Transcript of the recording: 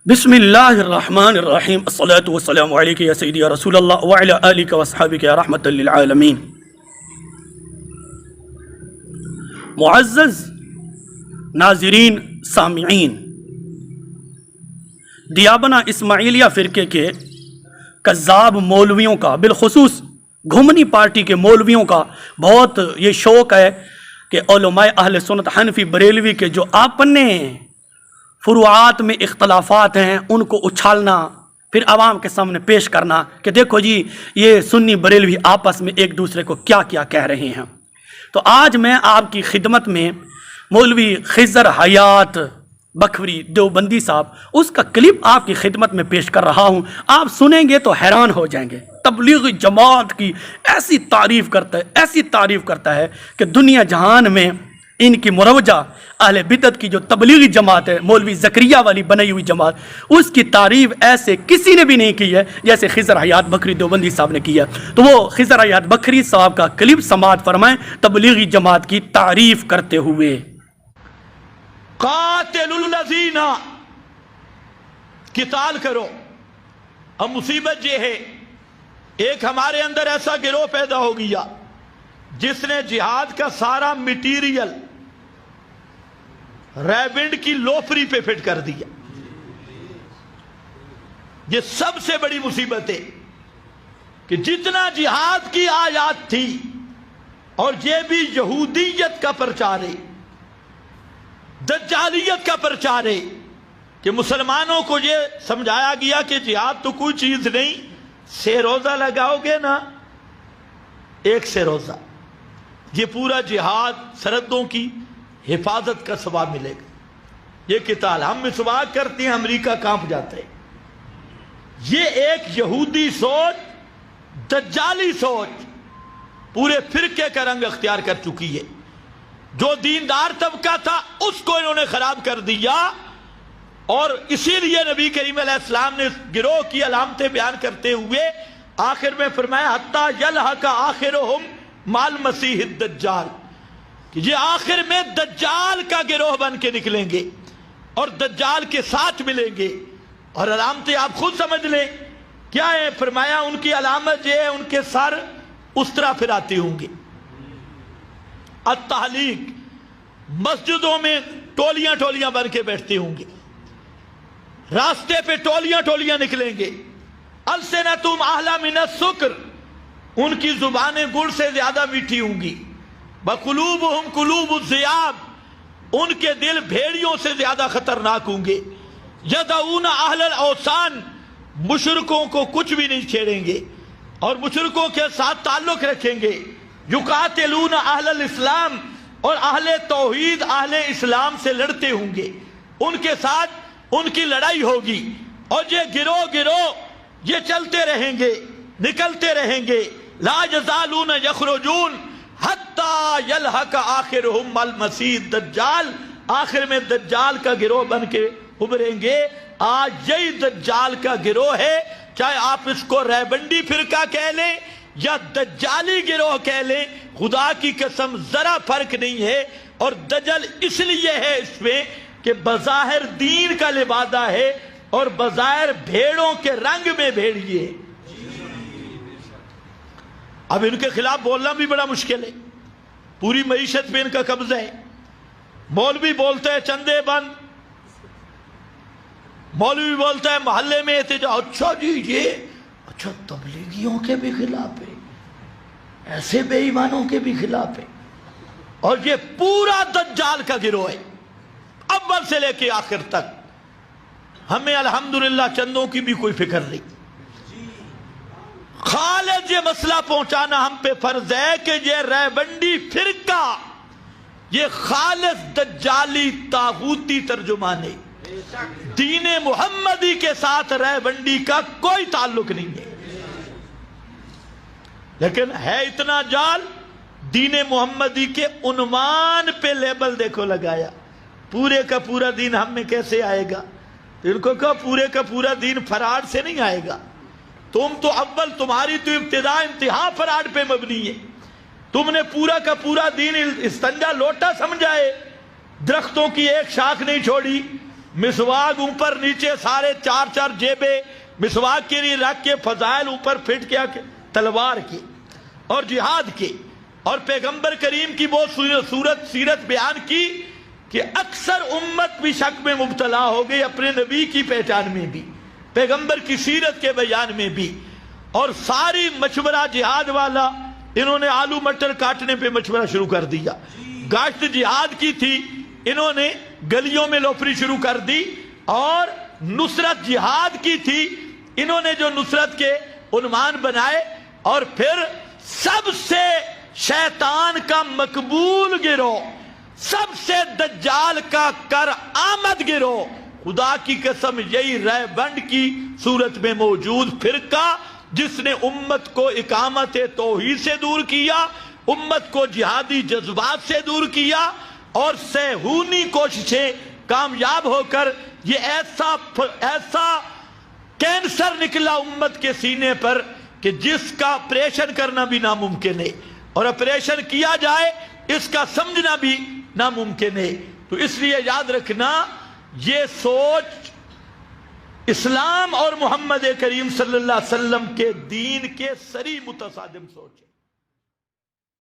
बिस्मिल्लाहिर्रहमानिर्रहीम अस्सलातु वस्सलामु अलैका या सय्यदी या रसूल अल्लाह व अला आलिका व अस्हाबिका या रहमतल लिल आलमीन। मुअज़्ज़ज़ नाज़रीन सामिईन, दियाबना इस्माइलिया फ़िरके के कज़्ज़ाब मौलवियों का, बिलखुसूस घुमनी पार्टी के मौलवियों का बहुत ये शौक़ है कि उलमाए अहले सुन्नत हनफी बरेलवी के जो अपने फुरुआत में इख्तलाफात हैं उनको उछालना, फिर आवाम के सामने पेश करना कि देखो जी ये सुन्नी बरेलवी आपस में एक दूसरे को क्या क्या कह रहे हैं। तो आज मैं आपकी खिदमत में मौलवी खिज़र हयात बखरी देवबंदी साहब, उसका क्लिप आपकी खिदमत में पेश कर रहा हूँ। आप सुनेंगे तो हैरान हो जाएंगे। तबलीगी जमात की ऐसी तारीफ़ करता है कि दुनिया जहान में इनकी मुरवजा अहले बिदत की जो तबलीगी जमात है, मौलवी ज़करिया वाली बनाई हुई जमात, उसकी तारीफ़ ऐसे किसी ने भी नहीं की है जैसे खिज़र हयात बखरी देवबंदी साहब ने की है। तो वो खिज़र हयात बखरी साहब का क्लिप समाअत फरमाएं तबलीगी जमात की तारीफ़ करते हुए। कातिलुल लज़ीना, किताल करो। अब मुसीबत ये है, एक हमारे अंदर ऐसा गिरोह पैदा हो गया जिसने जिहाद का सारा मटीरियल रैबिंड की लोफरी पे फिट कर दिया। ये सबसे बड़ी मुसीबत है कि जितना जिहाद की आयात थी और ये भी यहूदियत का प्रचार है, दज्जालियत का प्रचार है कि मुसलमानों को ये समझाया गया कि जिहाद तो कोई चीज नहीं, से रोजा लगाओगे ना, एक से रोजा, ये पूरा जिहाद सरहदों की हिफाजत का सवाब मिलेगा। ये किताल हम मिसवाक करते हैं, अमेरिका कांप जाता है। ये एक यहूदी सोच, दज्जाली सोच पूरे फिरके का रंग अख्तियार कर चुकी है। जो दीनदार तबका था उसको इन्होंने खराब कर दिया, और इसीलिए नबी करीम अलैहिस्सलाम ने गिरोह की अलामतें बयान करते हुए आखिर में फरमाया हत्ता यलहका आखिरुहुम माल मसीह दज्जाल, कि ये आखिर में दज्जाल का गिरोह बन के निकलेंगे और दज्जाल के साथ मिलेंगे। और अलामतें आप खुद समझ लें क्या है। फरमाया उनकी अलामत ये है, उनके सर उस तरह फिराते होंगे। अत्तहलीक, मस्जिदों में टोलियां टोलियां बन के बैठते होंगे, रास्ते पे टोलियां टोलियां निकलेंगे। अलसिनतुम अहला मिनस सुक्र, उनकी जुबानें गुड़ से ज्यादा मीठी होंगी। बकुलूबुहुम कुलूबुज़ ज़ियाब, उनके दिल भेड़ियों से ज्यादा खतरनाक होंगे। यदऊना अहलल औसान, मुशरिकों को कुछ भी नहीं छेड़ेंगे और मुशरिकों के साथ ताल्लुक रखेंगे। युकातिलूना अहलल इस्लाम, और अहले तौहीद अहले इस्लाम से लड़ते होंगे, उनके साथ उनकी लड़ाई होगी। और ये गिरोह गिरोह ये चलते रहेंगे, निकलते रहेंगे। ला यज़ालून यखरुजून हत्ता यलहक आखिरुहुम अल मसीह दज्जाल, आखिर में दज्जाल का गिरोह बन के उभरेंगे। आज यही दज्जाल का गिरोह है, चाहे आप इसको रैबंडी फिरका कह लें या दज्जाली गिरोह कह लें, खुदा की कसम जरा फर्क नहीं है। और दजल इसलिए है इसमें कि बज़ाहिर दीन का लिबादा है और बज़ाहिर भेड़ों के रंग में भेड़िए। अब इनके खिलाफ बोलना भी बड़ा मुश्किल है, पूरी मईशत पे इनका कब्जा है। मौलवी बोलता है चंदे बंद, मौलवी बोलता है मोहल्ले में एहतजाज। अच्छा जी, ये अच्छा तबलीगियों के भी खिलाफ है, ऐसे बेईमानों के भी खिलाफ है। और ये पूरा दज्जाल का गिरोह है, अव्वल से लेके आखिर तक। हमें अल्हम्दुलिल्लाह चंदों की भी कोई फिक्र नहीं। खालिद ये मसला पहुंचाना हम पे फर्ज है कि ये रैबंडी फिरका ये खालिद दज्जाली तागूती तर्जुमाने, दीने मुहम्मदी के साथ रैबंडी का कोई ताल्लुक नहीं है। लेकिन है इतना जाल, दीने मुहम्मदी के उन्वान पे लेबल देखो लगाया, पूरे का पूरा दीन हम में कैसे आएगा। इनको कहा पूरे का पूरा दीन फराड से नहीं आएगा। तुम तो अव्वल, तुम्हारी तो इब्तिदा इंतहा फराड पे मबनी है। तुमने पूरा का पूरा दीन इस्तंजा लोटा समझाए, दरख्तों की एक शाख नहीं छोड़ी, مسواک اوپر نیچے سارے چار چار جیبیں مسواک کے لیے رکھ کے، فضائل اوپر پھٹ کیا کہ تلوار کی اور جہاد کی، اور پیغمبر کریم کی بہت سیرت بیان کی کہ اکثر امت بھی شک میں مبتلا ہو گئی اپنے نبی کی پہچان میں بھی، پیغمبر کی سیرت کے بیان میں بھی، اور ساری مشورہ جہاد والا انہوں نے آلو مٹر کاٹنے پہ مشورہ شروع کر دیا، گاشت جہاد کی تھی انہوں نے گلیوں میں لوفری شروع کر دی، اور نصرت جہاد کی تھی انہوں نے جو نصرت کے عنوان بنائے، اور پھر سب سے شیطان کا مقبول گروہ، سب سے دجال کا کر آمد گروہ، خدا کی قسم یہی رہ بنڈ کی صورت میں موجود فرقہ جس نے امت کو اقامت توحید سے دور کیا، امت کو جہادی جذبات سے دور کیا، اور صہیونی کوششیں کامیاب ہو کر یہ ایسا کینسر نکلا امت کے سینے پر کہ جس کا آپریشن کرنا بھی ناممکن ہے، اور آپریشن کیا جائے اس کا سمجھنا بھی ناممکن ہے۔ تو اس لیے یاد رکھنا یہ سوچ اسلام اور محمد کریم صلی اللہ علیہ وسلم کے دین کے سری متصادم سوچ ہے۔